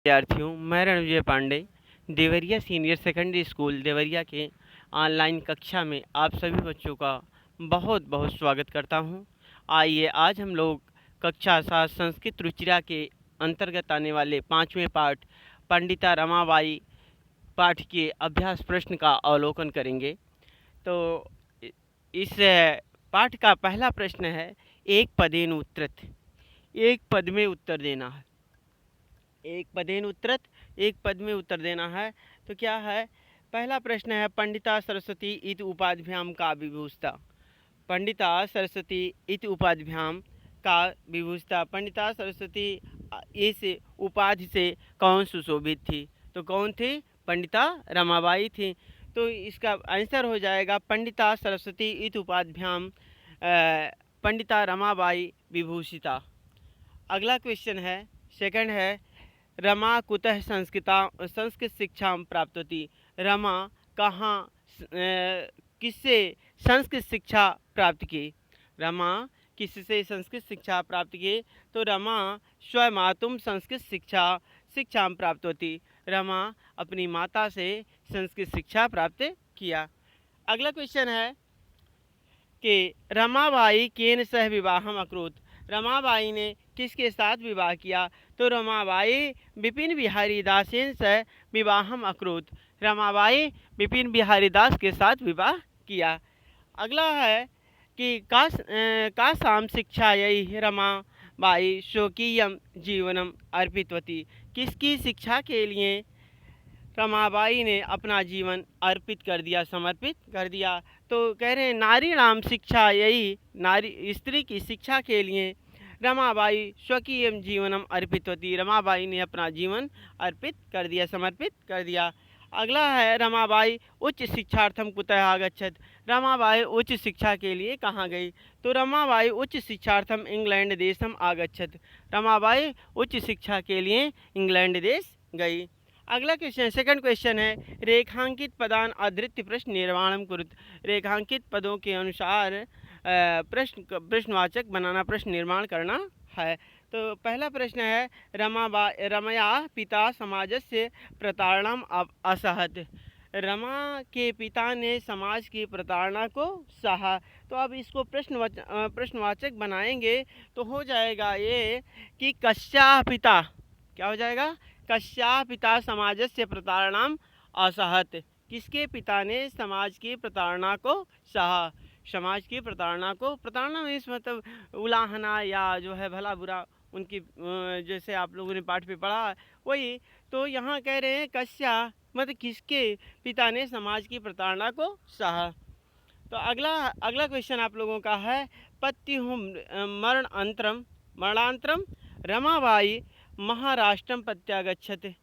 विद्यार्थियों, मैं Ranvijay Pandey Deoria senior secondary school Deoria के ऑनलाइन कक्षा में आप सभी बच्चों का बहुत बहुत स्वागत करता हूं। आइए आज हम लोग कक्षा 7 संस्कृत रुचिरा के अंतर्गत आने वाले 5वें पाठ पंडिता रमाबाई पाठ के अभ्यास प्रश्न का अवलोकन करेंगे। तो इस पाठ का पहला प्रश्न है, एक पदेन उत्तरत। एक पद में उत्तर देना है। एक पदेन उत्तरत, एक पद में उत्तर देना है। तो क्या है, पहला प्रश्न है, पंडिता सरस्वती इति उपाधिभ्याम का विभूषिता। पंडिता सरस्वती इति उपाधिभ्याम का विभूषिता। पंडिता सरस्वती इस उपाधि से कौन सुशोभित थी? तो कौन थी? पंडिता रमाबाई थी। तो इसका आंसर हो जाएगा पंडिता सरस्वती इति उपाधिभ्याम पंडिता रमाबाई विभूषिता। अगला क्वेश्चन है, सेकंड है, रमा कुतः संस्कृत शिक्षा प्राप्त होती। रमा कहाँ किससे संस्कृत शिक्षा प्राप्त की? रमा किससे संस्कृत शिक्षा प्राप्त की? तो रमा स्वमातुम संस्कृत शिक्षा प्राप्त होती। रमा अपनी माता से संस्कृत शिक्षा प्राप्त किया। अगला क्वेश्चन है कि रमाबाई केन सह विवाहम अकरोत्। रमाबाई ने किसके साथ विवाह किया? तो रमाबाई बिपिन बिहारी दासेन से विवाहम अकरोत्। रमाबाई बिपिन बिहारी दास के साथ विवाह किया। अगला है कि का साम शिक्षा यही रमाबाई स्वकीयम जीवनम अर्पितवती। किसकी शिक्षा के लिए रमाबाई ने अपना जीवन अर्पित कर दिया, समर्पित कर दिया? तो कह रहे हैं नारी नाम शिक्षा यही, नारी स्त्री की शिक्षा के लिए रमाबाई स्वकीय जीवनम अर्पित होती। रमाबाई ने अपना जीवन अर्पित कर दिया, समर्पित कर दिया। अगला है, रमाबाई उच्च शिक्षार्थम कुतः आगच्छत। रमाबाई उच्च शिक्षा के लिए कहाँ गई? तो रमाबाई उच्च शिक्षार्थम इंग्लैंड देशम आगच्छत। रमाबाई उच्च शिक्षा के लिए इंग्लैंड देश गई। अगला क्वेश्चन, सेकंड क्वेश्चन है, रेखांकित पदान आधृत्य प्रश्न निर्माणम कुरुत। रेखांकित पदों के अनुसार प्रश्नवाचक बनाना, प्रश्न निर्माण करना है। तो पहला प्रश्न है, रमया पिता समाजस्य प्रताड़नम असहत। रमा के पिता ने समाज की प्रताड़ना को सहा। तो अब इसको प्रश्नवाचक बनाएंगे तो हो जाएगा ये कि कस्या पिता, क्या हो जाएगा? कस्या पिता समाजस्य प्रताड़नाम असहत। किसके पिता ने समाज की प्रताड़ना को सहा? समाज की प्रताड़ना को, प्रताड़ना इस मतलब उलाहना या जो है भला बुरा उनकी, जैसे आप लोगों ने पाठ पे पढ़ा वही। तो यहाँ कह रहे हैं कस्या मतलब किसके पिता ने समाज की प्रताड़ना को सहा। तो अगला क्वेश्चन आप लोगों का है, पत्युहुम मरणांतरम रमाबाई महाराष्ट्रम प्रत्यागच्छत।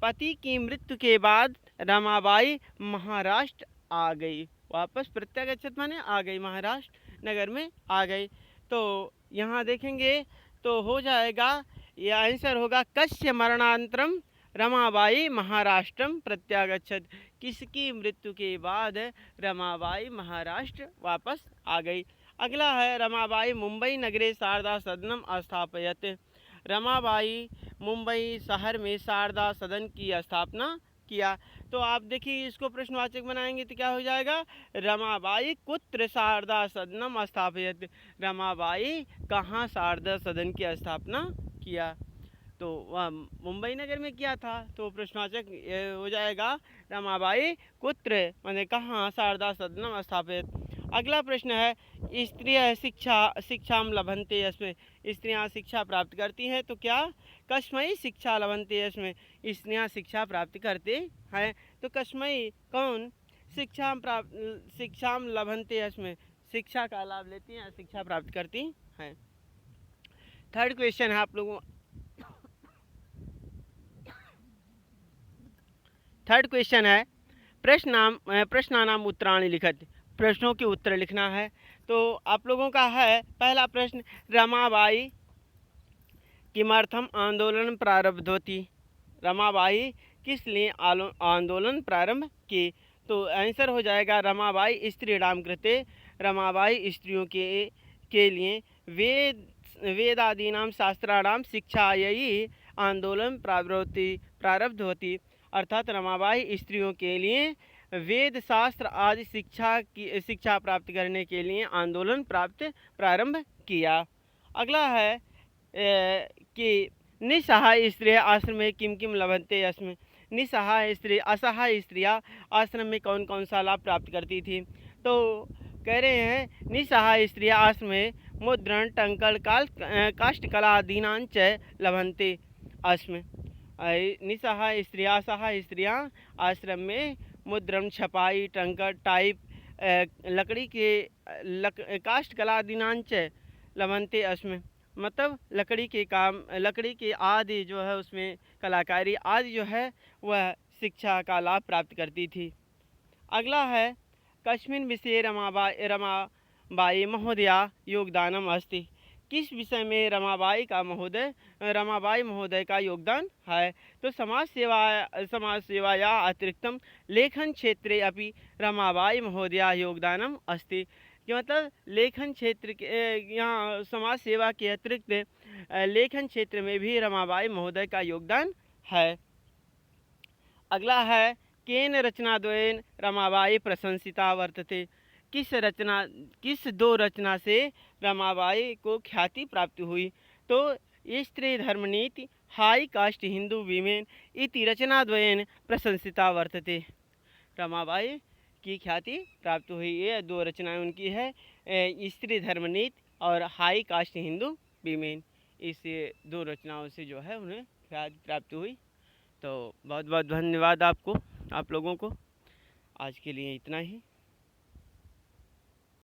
पति की मृत्यु के बाद रमाबाई महाराष्ट्र आ गई, वापस प्रत्यागच्छत माने आ गई, महाराष्ट्र नगर में आ गई। तो यहाँ देखेंगे तो हो जाएगा, यह आंसर होगा कस्य मरणांतरम रमाबाई महाराष्ट्रम प्रत्यागच्छत। किसकी मृत्यु के बाद रमाबाई महाराष्ट्र वापस आ गई। अगला है, रमाबाई मुंबई नगरे शारदा सदनम स्थापयत। रमाबाई मुंबई शहर में शारदा सदन की स्थापना किया। तो आप देखिए इसको प्रश्नवाचक बनाएंगे तो क्या हो जाएगा? रमाबाई कुत्र शारदा सदनम स्थापयत। रमाबाई कहाँ शारदा सदन की स्थापना किया? तो वह मुंबई नगर में किया था। तो प्रश्नवाचक हो जाएगा रमाबाई कुत्र माने कहाँ शारदा सदनम स्थापित। अगला प्रश्न है, स्त्रियः शिक्षा लभन्ते यस्मै। स्त्रियां शिक्षा प्राप्त करती हैं तो क्या? कस्मै शिक्षा लभन्ते यस्मै। स्त्रियां शिक्षा प्राप्त करते हैं। तो कस्मै कौन? शिक्षा लभन्ते यस्मै, शिक्षा का लाभ लेती हैं, शिक्षा प्राप्त करती हैं। थर्ड क्वेश्चन है आप लोगों, थर्ड क्वेश्चन है, प्रश्नानाम उत्तराणि लिखत। प्रश्नों के उत्तर लिखना है। तो आप लोगों का है पहला प्रश्न, रमाबाई किमर्थम आंदोलन प्रारब्ध होती। रमाबाई किस लिए आंदोलन प्रारंभ की? तो आंसर हो जाएगा रमाबाई स्त्रीणाम कृते। रमाबाई स्त्रियों के लिए वेदादीनाम शास्त्राणाम शिक्षायै आंदोलन प्रारब्ध होती, अर्थात रमाबाई स्त्रियों के लिए वेद शास्त्र आदि शिक्षा प्राप्त करने के लिए आंदोलन प्रारंभ किया। अगला है कि निसहाय स्त्री आश्रम में किम किम लभन्ते अस्म। असहाय स्त्रियाँ आश्रम में कौन कौन सा लाभ प्राप्त करती थी। तो कह रहे हैं निसहाय स्त्रियाँ आश्रम में मुद्रण टंकण काष्ठकला आदीनांच लभन्ते अस्म। निसहाय स्त्रियाँ असहाय स्त्रियाँ आश्रम में मुद्रण छपाई टंकण टाइप लकड़ी के काष्ठकला आदीनांच लभन्ते अस्म, मतलब लकड़ी के आदि जो है उसमें कलाकारी आदि जो है वह शिक्षा का लाभ प्राप्त करती थी। अगला है कस्मिन् विषये रमाबाई महोदया योगदानम अस्ति। किस विषय में रमाबाई महोदय का योगदान है। तो समाज सेवाया अतिरिक्तम लेखन क्षेत्रे अपि रमाबाई महोदया योगदानम अस्ति, कि मतलब लेखन क्षेत्र के यहाँ समाज सेवा के अतिरिक्त लेखन क्षेत्र में भी रमाबाई महोदय का योगदान है। अगला है केन रचनाद्वयेन रमाबाई प्रशंसिता वर्तते। किस दो रचना से रमाबाई को ख्याति प्राप्त हुई। तो स्त्री धर्मनीति हाई कास्ट हिंदू वीमेन इति रचनाद्वयेन प्रशंसिता वर्तते। रमाबाई की ख्याति प्राप्त हुई ये दो रचनाएं उनकी है, स्त्री धर्मनीति और हाई कास्ट हिंदू वीमेन। इस दो रचनाओं से जो है उन्हें ख्याति प्राप्त हुई। तो बहुत बहुत धन्यवाद आप लोगों को। आज के लिए इतना ही।